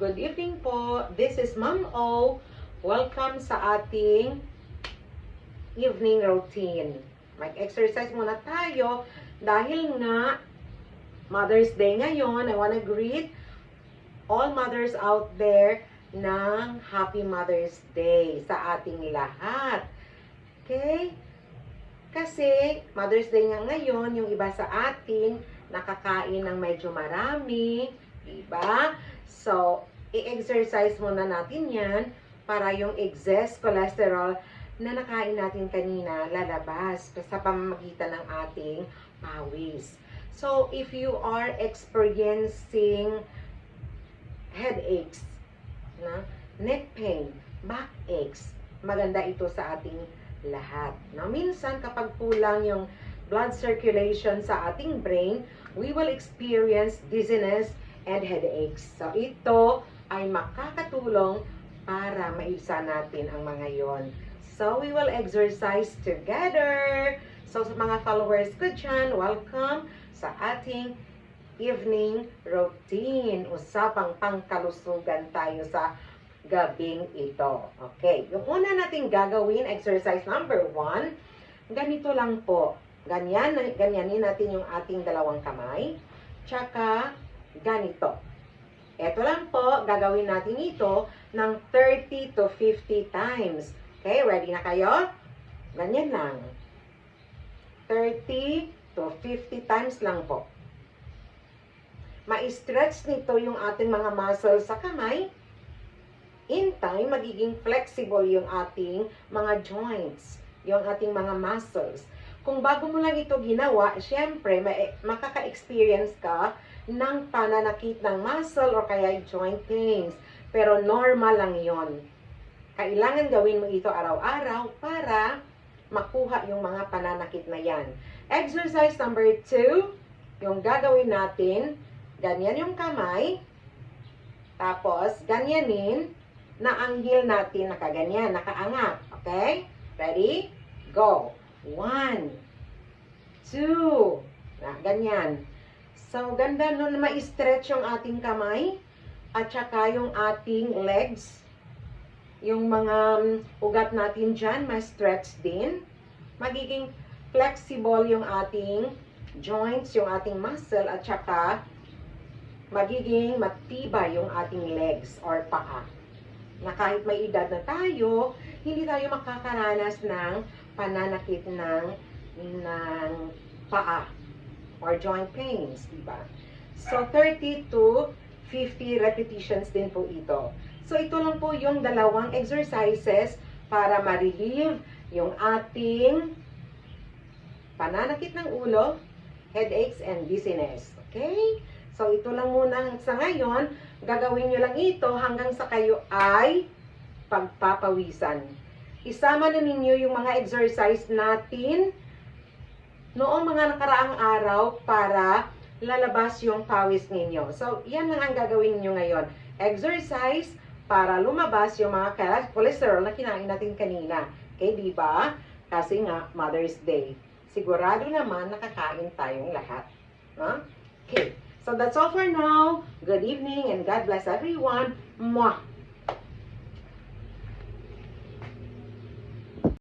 Good evening po. This is Ma'am O. Welcome sa ating evening routine. Mag-exercise muna tayo dahil nga Mother's Day ngayon. I wanna greet all mothers out there ng Happy Mother's Day sa ating lahat. Okay? Kasi Mother's Day nga ngayon, yung iba sa atin nakakain ng medyo marami, diba? So, i-exercise muna natin yan para yung excess cholesterol na nakain natin kanina lalabas sa pamamagitan ng ating pawis. So, if you are experiencing headaches, neck pain, back aches, maganda ito sa ating lahat. Now, minsan kapag kulang yung blood circulation sa ating brain, we will experience dizziness and headaches. So, ito ay makakatulong para maisa natin ang mga yon. So, we will exercise together. So, sa mga followers ko dyan, welcome sa ating evening routine. Usapang pangkalusugan tayo sa gabing ito. Okay, yung una nating gagawin, exercise number 1, ganito lang po. Ganyanin natin yung ating dalawang kamay. Tsaka, ganito. Ito lang po, gagawin natin ito ng 30 to 50 times. Okay, ready na kayo? Ganyan lang. 30 to 50 times lang po. Ma-stretch nito yung ating mga muscles sa kamay. In time, magiging flexible yung ating mga joints, yung ating mga muscles. Kung bago mo lang ito ginawa, syempre, makaka-experience ka ng pananakit ng muscle o kaya joint pains. Pero normal lang yon. Kailangan gawin mo ito araw-araw para makuha yung mga pananakit na yan. Exercise number 2, yung gagawin natin, ganyan yung kamay, tapos ganyanin na ang heel natin nakaganyan, nakaangat. Okay? Ready? Go! 1, 2, ganyan. So, ganda nun na ma-stretch yung ating kamay at saka yung ating legs. Yung mga ugat natin dyan, ma-stretch din. Magiging flexible yung ating joints, yung ating muscle at saka magiging matibay yung ating legs or paa. Na kahit may edad na tayo, hindi tayo makakaranas ng pananakit ng paa or joint pains, diba? So, 30 to 50 repetitions din po ito. So, ito lang po yung dalawang exercises para ma-relieve yung ating pananakit ng ulo, headaches, and dizziness. Okay? So, ito lang muna sa ngayon. Gagawin nyo lang ito hanggang sa kayo ay pagpapawisan. Isama na ninyo yung mga exercise natin noong mga nakaraang araw para lalabas yung pawis ninyo. So, yan lang ang gagawin nyo ngayon. Exercise para lumabas yung mga cholesterol na kinain natin kanina. Okay, di ba? Kasi nga, Mother's Day. Sigurado naman nakakain tayong lahat. Okay, so that's all for now. Good evening and God bless everyone. Mwah!